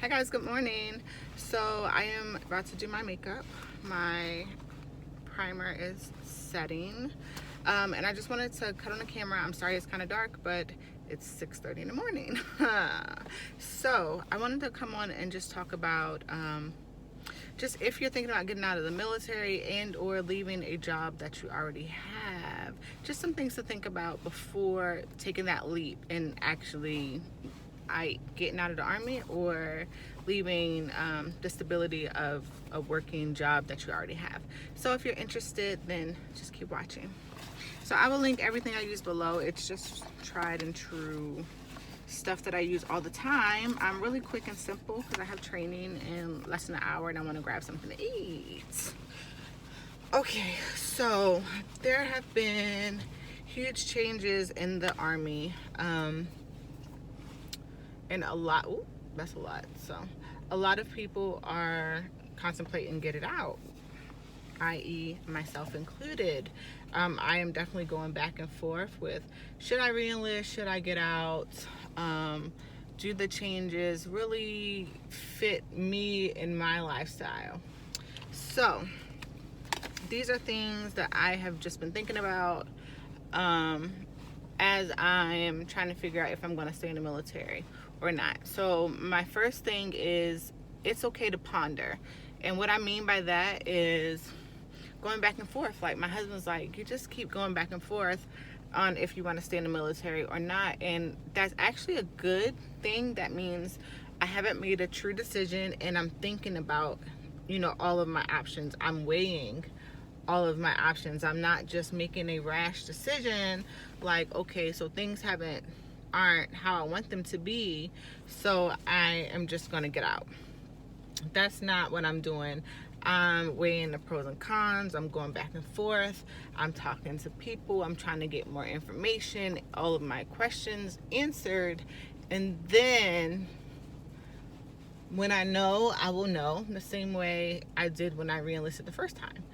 Hi guys, good morning. So I am about to do my makeup. My primer is setting. And I just wanted to cut on the camera. I'm sorry it's kind of dark, but it's 6:30 in the morning. So I wanted to come on and just talk about just if you're thinking about getting out of the military and or leaving a job that you already have, just some things to think about before taking that leap and actually getting out of the army or leaving the stability of a working job that you already have. So if you're interested, then just keep watching. So I will link everything I use below. It's just tried and true stuff that I use all the time. I'm really quick and simple because I have training in less than an hour and I want to grab something to eat. Okay, so there have been huge changes in the army. And a lot, ooh, that's a lot. So a lot of people are contemplating get it out, i.e. myself included. I am definitely going back and forth with, should I re-enlist, should I get out? Do the changes really fit me and my lifestyle? So these are things that I have just been thinking about as I am trying to figure out if I'm going to stay in the military or not. So my first thing is it's okay to ponder. And what I mean by that is going back and forth. Like my husband's like, you just keep going back and forth on if you want to stay in the military or not. And that's actually a good thing. That means I haven't made a true decision and I'm thinking about, all of my options. I'm weighing all of my options. I'm not just making a rash decision like, okay, so things aren't how I want them to be, so I am just gonna get out. That's not what I'm doing. I'm weighing the pros and cons. I'm going back and forth. I'm talking to people. I'm trying to get more information, all of my questions answered, and then when I know, I will know the same way I did when I re-enlisted the first time.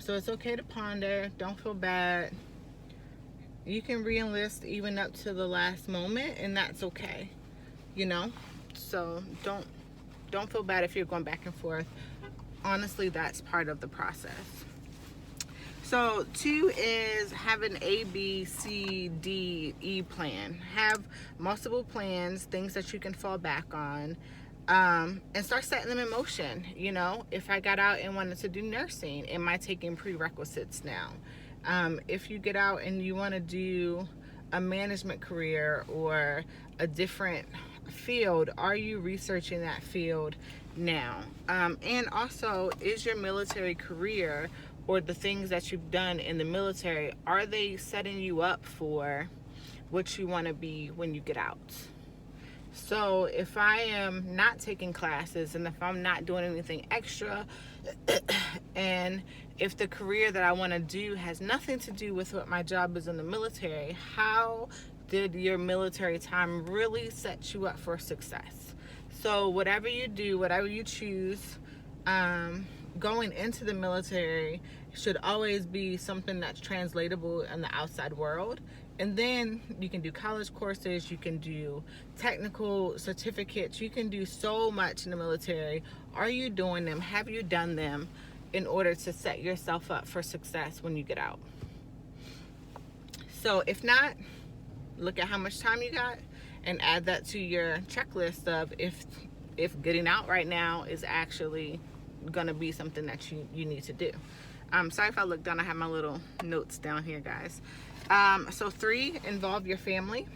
So it's okay to ponder. Don't feel bad. You can re-enlist even up to the last moment, and that's okay. So don't feel bad if you're going back and forth. Honestly, that's part of the process. So 2 is have an ABCDE plan. Have multiple plans, things that you can fall back on. And start setting them in motion. If I got out and wanted to do nursing, am I taking prerequisites now? If you get out and you want to do a management career or a different field, are you researching that field now? And also, is your military career or the things that you've done in the military, are they setting you up for what you want to be when you get out? So if I am not taking classes and if I'm not doing anything extra and if the career that I want to do has nothing to do with what my job is in the military, how did your military time really set you up for success? So whatever you do, whatever you choose, going into the military should always be something that's translatable in the outside world. And then you can do college courses, you can do technical certificates, you can do so much in the military. Are you doing them? Have you done them in order to set yourself up for success when you get out? So if not, look at how much time you got and add that to your checklist of if getting out right now is actually going to be something that you need to do. Sorry if I look down. I have my little notes down here, guys. So 3, involve your family.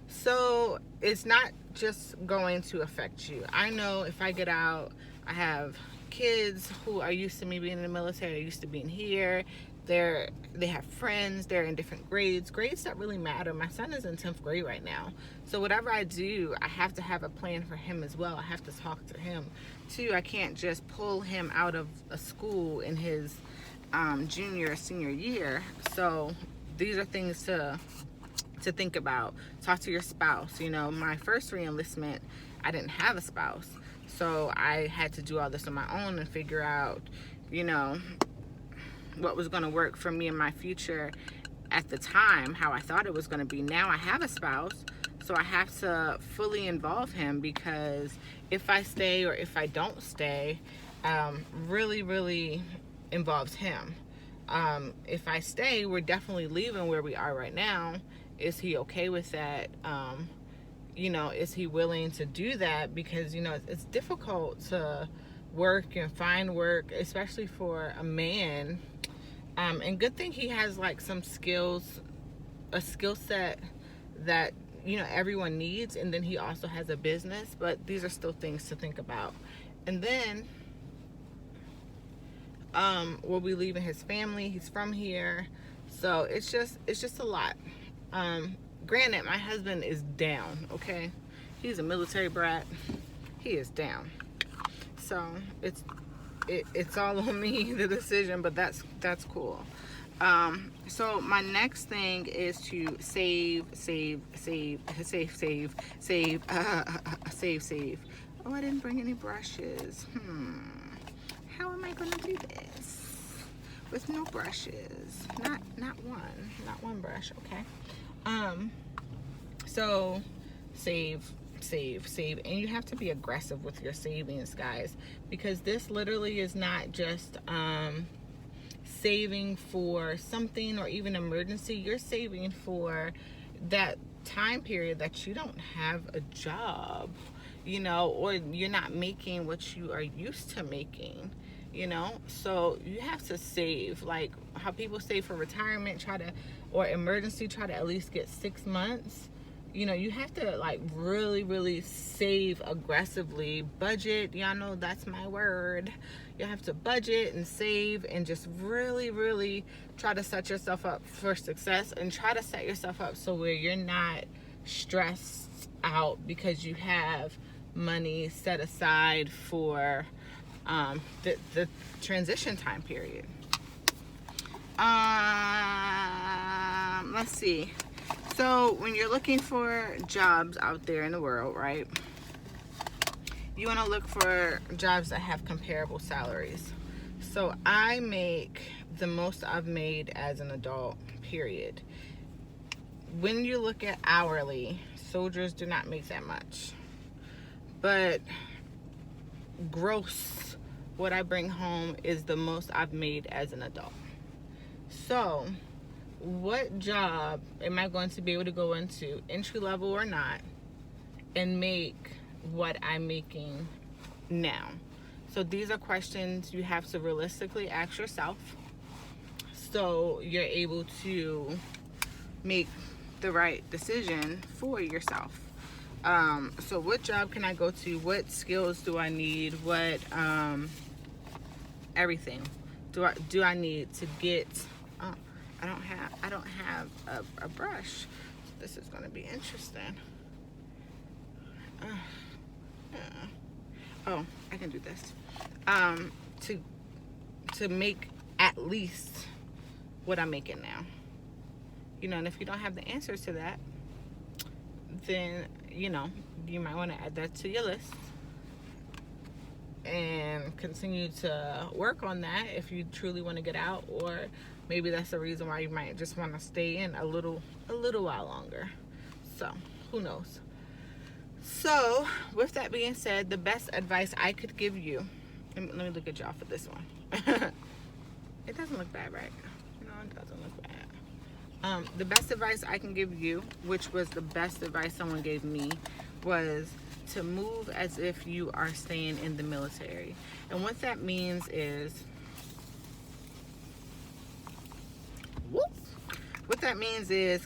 So it's not just going to affect you. I know if I get out, I have kids who are used to me being in the military, they're used to being here. They have friends, they're in different grades that really matter. My son is in 10th grade right now, so whatever I do, I have to have a plan for him as well. I have to talk to him too. I can't just pull him out of a school in his junior or senior year. So these are things to think about. Talk to your spouse. My first re-enlistment, I didn't have a spouse, so I had to do all this on my own and figure out what was going to work for me in my future at the time, how I thought it was going to be. Now I have a spouse, So I have to fully involve him, because if I stay or if I don't stay, really, really involves him. If I stay, we're definitely leaving where we are right now. Is he okay with that? Is he willing to do that? Because, it's difficult to work and find work, especially for a man. And good thing he has like some skills, a skill set that, everyone needs. And then he also has a business, but these are still things to think about. And then, we'll be leaving his family. He's from here. So it's just a lot. Granted, my husband is down, okay? He's a military brat. He is down. So it's all on me, the decision, but that's cool. So my next thing is to save. Oh, I didn't bring any brushes. How am I gonna do this with no brushes? Not one brush. Okay. So save, and you have to be aggressive with your savings, guys, because this literally is not just saving for something or even emergency. You're saving for that time period that you don't have a job, or you're not making what you are used to making, so you have to save, like how people save for retirement, or emergency, try to at least get 6 months. You have to like really, really save aggressively. Budget, y'all know that's my word. You have to budget and save and just really, really try to set yourself up for success, and try to set yourself up so where you're not stressed out because you have money set aside for the transition time period. Let's see. So when you're looking for jobs out there in the world, right, you want to look for jobs that have comparable salaries. So I make the most I've made as an adult, period. When you look at hourly, soldiers do not make that much. But gross, what I bring home is the most I've made as an adult. So what job am I going to be able to go into, entry level or not, and make what I'm making now? So these are questions you have to realistically ask yourself, so you're able to make the right decision for yourself. So what job can I go to? What skills do I need? What everything do I need to get? I don't have a brush. This is going to be interesting. Oh, I can do this. To make at least what I'm making now. And if you don't have the answers to that, then you might want to add that to your list and continue to work on that if you truly want to get out, or maybe that's the reason why you might just want to stay in a little while longer. So who knows? So with that being said, the best advice I could give you, let me look at y'all for this one. It doesn't look bad, right? No, it doesn't look bad. The best advice I can give you, which was the best advice someone gave me, was to move as if you are staying in the military. And what that means is,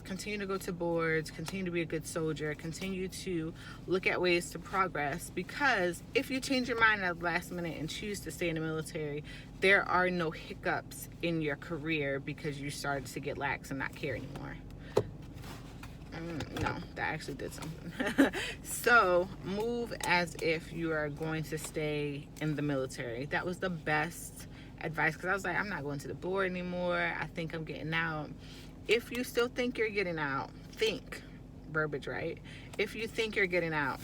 continue to go to boards, continue to be a good soldier, continue to look at ways to progress, because if you change your mind at the last minute and choose to stay in the military, there are no hiccups in your career because you started to get lax and not care anymore. No, that actually did something. So move as if you are going to stay in the military. That was the best advice, because I was like, I'm not going to the board anymore. I think I'm getting out. If you still think you're getting out, verbiage, right? If you think you're getting out,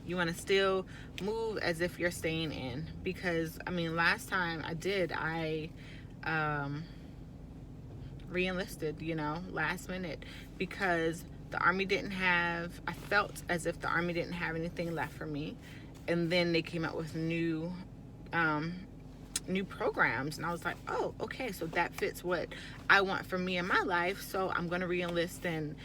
you want to still move as if you're staying in, because last time I re-enlisted, last minute, because the Army didn't have, I felt as if the Army didn't have anything left for me. And then they came out with new programs, and I was like, oh, okay, so that fits what I want for me in my life, so I'm going to re-enlist and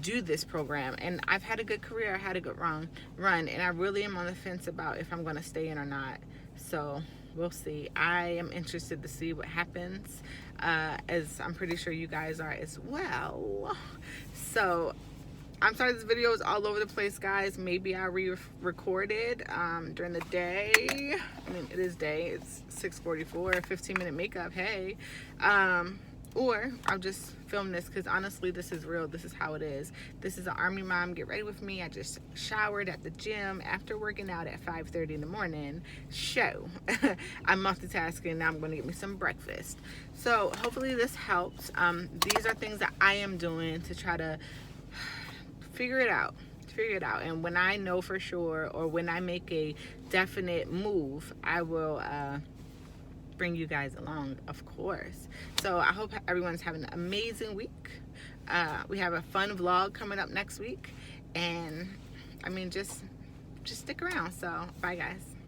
do this program. And I've had a good career, I had a good run, and I really am on the fence about if I'm going to stay in or not. So we'll see. I am interested to see what happens, as I'm pretty sure you guys are as well. So I'm sorry this video is all over the place, guys. Maybe I re-recorded during the day. I mean, it is day. It's 6:44, 15-minute makeup. Hey. Or I'll just film this because honestly, this is real. This is how it is. This is an Army mom. Get ready with me. I just showered at the gym after working out at 5:30 in the morning. So I'm multitasking. Now I'm going to get me some breakfast. So hopefully this helps. These are things that I am doing to try to figure it out. And when I know for sure, or when I make a definite move, I will bring you guys along, of course. So I hope everyone's having an amazing week. We have a fun vlog coming up next week, and I mean, just stick around. So bye, guys.